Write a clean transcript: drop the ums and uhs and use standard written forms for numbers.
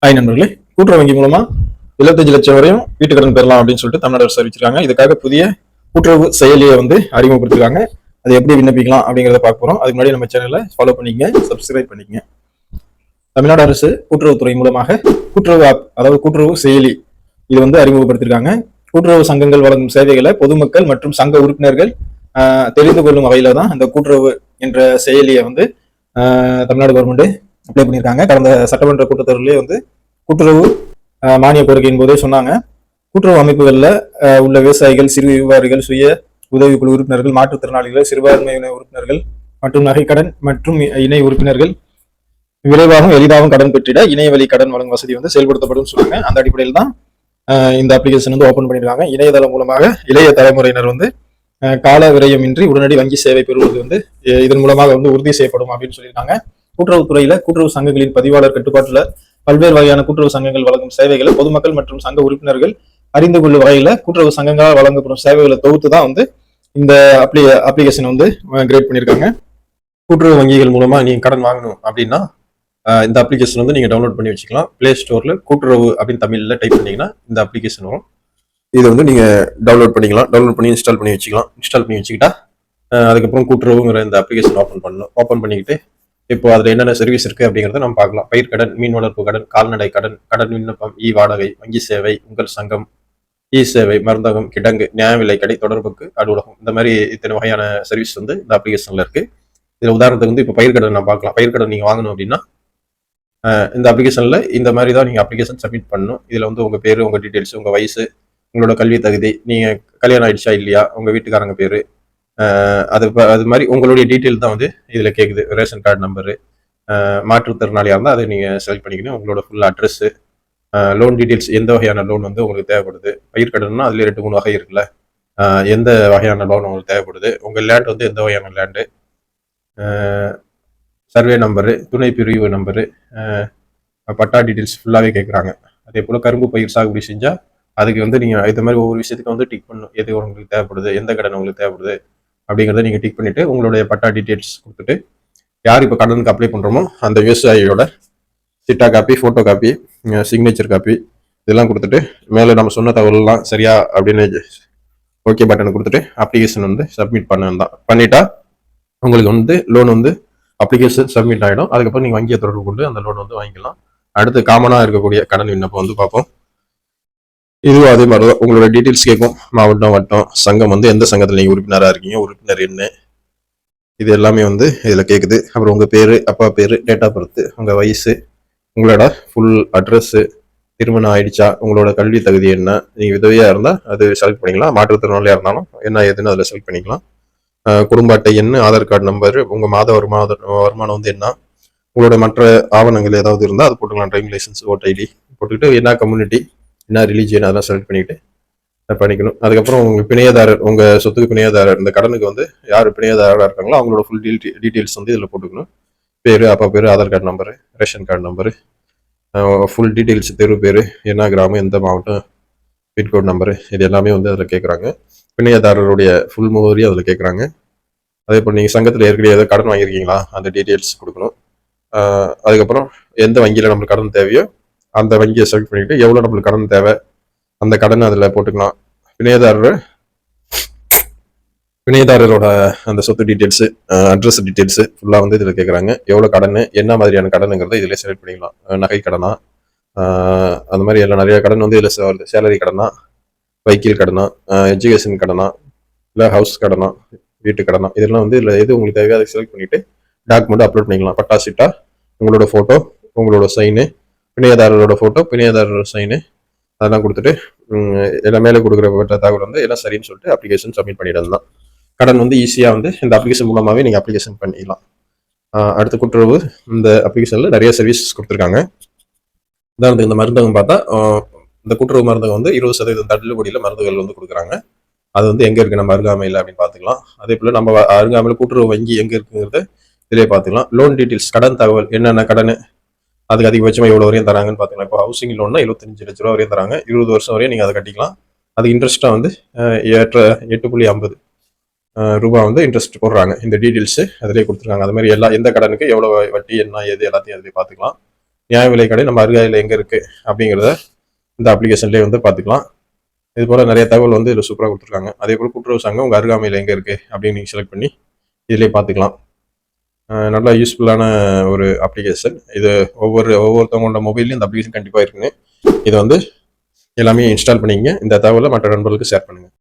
Hi நண்பர்களே, கூட்டுறவு வங்கி மூலமா 75 லட்சம் வரையும் வீட்டு கடன் பெறலாம் அப்படின்னு சொல்லிட்டு தமிழ்நாடு அரசு அறிவிச்சிருக்காங்க. இதுக்காக புதிய கூட்டுறவு செயலியை அறிமுகப்படுத்திருக்காங்க. அது எப்படி விண்ணப்பிக்கலாம் அப்படிங்கிறத பார்க்க போறோம். அதுக்கு முன்னாடி நம்ம சேனலை ஃபாலோ பண்ணிக்கங்க, சப்ஸ்கிரைப் பண்ணிக்கங்க. தமிழ்நாடு அரசு கூட்டுறவுத்துறை மூலமாக கூட்டுறவு ஆப், அதாவது கூட்டுறவு செயலி இது அறிமுகப்படுத்திருக்காங்க. கூட்டுறவு சங்கங்கள் வழங்கும் சேவைகளை பொதுமக்கள் மற்றும் சங்க உறுப்பினர்கள் தெரிந்து கொள்ளும் வகையில தான் அந்த கூட்டுறவு என்ற செயலியை தமிழ்நாடு கவர்மெண்ட் அப்ளை பண்ணியிருக்காங்க. கடந்த சட்டமன்ற கூட்டத்தொடரிலே கூட்டுறவு மானிய கோரிக்கையின் போதே சொன்னாங்க, கூட்டுறவு அமைப்புகளில் உள்ள விவசாயிகள், சிறு வியாபாரிகள், சுய உதவிக்குழு உறுப்பினர்கள், மாற்றுத்திறனாளிகள், சிறுபான்மையின உறுப்பினர்கள் மற்றும் நகைக்கடன் மற்றும் இணை உறுப்பினர்கள் விரைவாகவும் எளிதாகவும் கடன் பெற்றிட இணையவழி கடன் வழங்கும் வசதி செயல்படுத்தப்படும் சொன்னாங்க. அந்த அடிப்படையில் தான் இந்த அப்ளிகேஷன் ஓபன் பண்ணியிருக்காங்க. இணையதளம் மூலமாக இளைய தலைமுறையினர் கால விரயமின்றி உடனடி வங்கி சேவை பெறுவது இதன் மூலமாக உறுதி செய்யப்படும் அப்படின்னு சொல்லியிருக்காங்க. கூட்டுறவுத்துறையில கூட்டுறவு சங்கங்களின் பதிவாளர் கட்டுப்பாட்டுல பல்வேறு வகையான கூட்டுறவு சங்கங்கள் வழங்கும் சேவைகளை பொதுமக்கள் மற்றும் சங்க உறுப்பினர்கள் அறிந்து கொள்ளும் வகையில கூட்டுறவு சங்கங்களால் வழங்கப்படும் சேவைகளை தொகுத்து தான் இந்த அப்ளிகேஷன் கிரியேட் பண்ணியிருக்காங்க. கூட்டுறவு வங்கிகள் மூலமா நீங்க கடன் வாங்கணும் அப்படின்னா இந்த அப்ளிகேஷன் நீங்க டவுன்லோட் பண்ணி வச்சுக்கலாம். பிளே ஸ்டோர்ல கூட்டுறவு அப்படின்னு தமிழ்ல டைப் பண்ணீங்கன்னா இந்த அப்ளிகேஷன் வரும். இது நீங்க டவுன்லோட் பண்ணிக்கலாம். டவுன்லோட் பண்ணி இன்ஸ்டால் பண்ணி வச்சுக்கலாம். இன்ஸ்டால் பண்ணி வச்சுக்கிட்டா அதுக்கப்புறம் கூட்டுறவுங்கிற இந்த அப்ளிகேஷன் ஓப்பன் பண்ணிக்கிட்டு இப்போ அதில் என்னென்ன சர்வீஸ் இருக்குது அப்படிங்கிறத நம்ம பார்க்கலாம். பயிர் கடன், மீன் வளர்ப்பு கடன், கால்நடை கடன், கடன் விண்ணப்பம், வாடகை, வங்கி சேவை, உங்கள் சங்கம், சேவை, மருந்தகம், கிடங்கு, நியாய விலை கடை, தொடர்புக்கு அலுவலகம், இந்த மாதிரி இத்தனை வகையான சர்வீஸ் இந்த அப்ளிகேஷனில் இருக்குது. இதில் உதாரணத்துக்கு இப்போ பயிர் கடன் நான் பார்க்கலாம். பயிர் கடன் நீங்கள் வாங்கணும் அப்படின்னா இந்த அப்ளிகேஷனில் இந்த மாதிரி தான் நீங்கள் அப்ளிகேஷன் சப்மிட் பண்ணணும். இதில் உங்கள் பேர், உங்கள் டீட்டெயில்ஸ், உங்கள் வயசு, உங்களோட கல்வி தகுதி, நீங்கள் கல்யாணம் ஆயிடுச்சா இல்லையா, உங்கள் வீட்டுக்காரங்க பேர், அது மாதிரி உங்களுடைய டீட்டெயில் தான் இதில் கேட்குது. ரேஷன் கார்டு நம்பரு, மாற்றுத்திறனாளியாக இருந்தால் அதை நீங்கள் செலக்ட் பண்ணிக்கணும். உங்களோட ஃபுல் அட்ரஸ்ஸு, லோன் டீட்டெயில்ஸ், எந்த வகையான லோன் உங்களுக்கு தேவைப்படுது. பயிர் கடன்னா அதில் 2-3 வகை இருக்குல்ல, எந்த வகையான லோன் உங்களுக்கு தேவைப்படுது, உங்கள் லேண்ட் எந்த வகையான லேண்டு, சர்வே நம்பரு, துணை பிரிவு நம்பரு, பட்டா டீட்டெயில்ஸ் ஃபுல்லாகவே கேட்குறாங்க. அதே போல் கரும்பு பயிர் சாகுபடி செஞ்சால் அதுக்கு நீங்கள் இது மாதிரி ஒவ்வொரு விஷயத்துக்கு டிக் பண்ணணும். எது உங்களுக்கு தேவைப்படுது, எந்த கடன் உங்களுக்கு தேவைப்படுது அப்படிங்கிறத நீங்கள் டிக் பண்ணிவிட்டு உங்களுடைய பட்டா டீட்டெயில்ஸ் கொடுத்துட்டு யார் இப்போ கடனுக்கு அப்ளை பண்ணுறோமோ அந்த விவசாயியோட சிட்டா copy, photo copy, signature copy இதெல்லாம் கொடுத்துட்டு மேலே நம்ம சொன்ன தகவலாம் சரியா அப்படின்னு ஓகே பட்டனை கொடுத்துட்டு அப்ளிகேஷன் சப்மிட் பண்ணிட்டா உங்களுக்கு லோன் அப்ளிகேஷன் சப்மிட் ஆகிடும். அதுக்கப்புறம் நீங்கள் வங்கியை தொடர்பு கொண்டு அந்த லோன் வாங்கிக்கலாம். அடுத்து காமனாக இருக்கக்கூடிய கடன் விண்ணப்பம் பார்ப்போம். இதுவும் அதே மாதிரி தான் உங்களோட டீட்டெயில்ஸ் கேட்கும். மாவட்டம், வட்டம், சங்கம் எந்த சங்கத்தில் நீங்கள் உறுப்பினராக இருக்கீங்க, உறுப்பினர் என்ன, இது எல்லாமே இதில் கேட்குது. அப்புறம் உங்கள் பேர், அப்பா பேர், டேட் ஆஃப் பர்த், உங்கள் வயசு, உங்களோட ஃபுல் அட்ரஸ்ஸு, திருமணம் ஆயிடுச்சா, உங்களோட கல்வி தகுதி என்ன, நீங்கள் விதவையாக இருந்தால் அது செலக்ட் பண்ணிக்கலாம். மாற்றுத்திறனாளியாக இருந்தாலும் என்ன ஏதுன்னு அதில் செலக்ட் பண்ணிக்கலாம். குடும்ப அட்டை என்ன, ஆதார் கார்டு நம்பரு, உங்கள் மாத வருமானம் என்ன, உங்களோட மற்ற ஆவணங்கள் ஏதாவது இருந்தால் அது போட்டுக்கலாம். டிரைவிங் லைசன்ஸ், ஓட் ஐடி போட்டுக்கிட்டு என்ன கம்யூனிட்டி, என்ன ரிலீஜியன் அதெல்லாம் செலக்ட் பண்ணிக்கிட்டு பண்ணிக்கணும். அதுக்கப்புறம் உங்களுக்கு பிணையதாரர், உங்கள் சொத்துக்கு பிணையதாரர், இந்த கடனுக்கு யார் பிணையதாரராக இருக்காங்களோ அவங்களோட ஃபுல் டீட்டெயில்ஸ் இதில் போட்டுக்கணும். பேர், அப்பா பேர், Aadhaar card number, ration card number, full details, தெரு பேர், என்ன கிராமம், எந்த மாவட்டம், பின்கோட் நம்பரு, இது எல்லாமே அதில் கேட்குறாங்க. பிணையதாரருடைய ஃபுல் முகவரி அதில் கேட்குறாங்க. அதே போல் நீங்கள் சங்கத்தில் ஏற்கனவே ஏதாவது கடன் வாங்கியிருக்கீங்களா அந்த டீட்டெயில்ஸ் கொடுக்கணும். அதுக்கப்புறம் எந்த வங்கியில் நம்மளுக்கு கடன் தேவையோ அந்த வங்கியை செலக்ட் பண்ணிட்டு எவ்வளோ நம்மளுக்கு கடன் தேவை அந்த கடன் அதில் போட்டுக்கலாம். பிணையதாரரோட அந்த சொத்து டீட்டெயில்ஸு, அட்ரஸ் டீட்டெயில்ஸு ஃபுல்லாக இதில் கேட்குறாங்க. எவ்வளோ கடன், என்ன மாதிரியான கடனுங்கிறத இதில் செலக்ட் பண்ணிக்கலாம். நகை கடனா, அந்த மாதிரி எல்லாம் நிறைய கடன் இதில் வருது. சேலரி கடனா, வைக்கில் கடனா, எஜுகேஷன் கடனா, இல்லை ஹவுஸ் கடனா, வீட்டு கடனா, இதெல்லாம் இதில் எது உங்களுக்கு தேவையோ அதை செலக்ட் பண்ணிவிட்டு டாக்குமெண்ட் அப்லோட் பண்ணிக்கலாம். பட்டா சிட்டா, உங்களோட ஃபோட்டோ, உங்களோட சைனு, பிணையதாரரோட ஃபோட்டோ, பிணையதாரரோட சைனு அதெல்லாம் கொடுத்துட்டு எல்லாம் மேலே கொடுக்குற தகவல் எல்லாம் சரின்னு சொல்லிட்டு அப்ளிகேஷன் சப்மிட் பண்ணிடலாம். கடன் ஈஸியாக இந்த அப்ளிகேஷன் மூலமாகவே நீங்கள் அப்ளிகேஷன் பண்ணிக்கலாம். அடுத்த கூட்டுறவு இந்த அப்ளிகேஷனில் நிறைய சர்வீஸ் கொடுத்துருக்காங்க. உதாரணத்துக்கு இந்த மருந்தகம் பார்த்தா இந்த கூட்டுறவு மருந்தகம் 20% தள்ளுபடியில் மருந்துகள் கொடுக்குறாங்க. அது எங்கே இருக்குது நம்ம அருகாமையில் அப்படின்னு பார்த்துக்கலாம். அதே போல் நம்ம அருகாமையில் கூட்டுறவு வங்கி எங்கே இருக்குங்கிறத இதிலே பார்த்துக்கலாம். லோன் டீட்டெயில்ஸ், கடன் தகவல், என்னென்ன கடன், அதுக்கு அதிகபட்சமாக எவ்வளோ வரையும் தராங்கன்னு பார்த்துக்கலாம். இப்போ ஹவுசிங் லோன்னா 75 லட்ச ரூபா வரையும் தராங்க. 20 வருஷம் வரையும் நீங்கள் அதை கட்டிக்கலாம். அது இன்ட்ரெஸ்ட்டாக 8.50 ரூபா இன்ட்ரெஸ்ட் போடுறாங்க. இந்த டீட்டெயில்ஸு அதிலே கொடுத்துருக்காங்க. அது மாதிரி எந்த கடனுக்கு எவ்வளோ வட்டி, என்ன ஏது எல்லாத்தையும் அதிலே பார்த்துக்கலாம். நியாய விலை கடை நம்ம அருகாமையில் எங்கே இருக்குது அப்படிங்கிறத இந்த அப்ளிகேஷன்லேயே வந்து பார்த்துக்கலாம். இது போல் நிறைய தகவல் வந்து இதில் சூப்பராக கொடுத்துருக்காங்க. அதே போல் கூட்டுறவு சங்கம் உங்கள் அருகாமையில் எங்கே இருக்குது அப்படின்னு நீங்கள் செலக்ட் பண்ணி இதிலே பார்த்துக்கலாம். நல்லா யூஸ்ஃபுல்லான ஒரு அப்ளிகேஷன் இது. ஒவ்வொருத்தவங்களோட மொபைல்லையும் இந்த அப்ளிகேஷன் கண்டிப்பாக இருக்குங்க. இதை வந்து எல்லாமே இன்ஸ்டால் பண்ணிக்கங்க. இந்த தகவலை மற்ற நண்பர்களுக்கு ஷேர் பண்ணுங்கள்.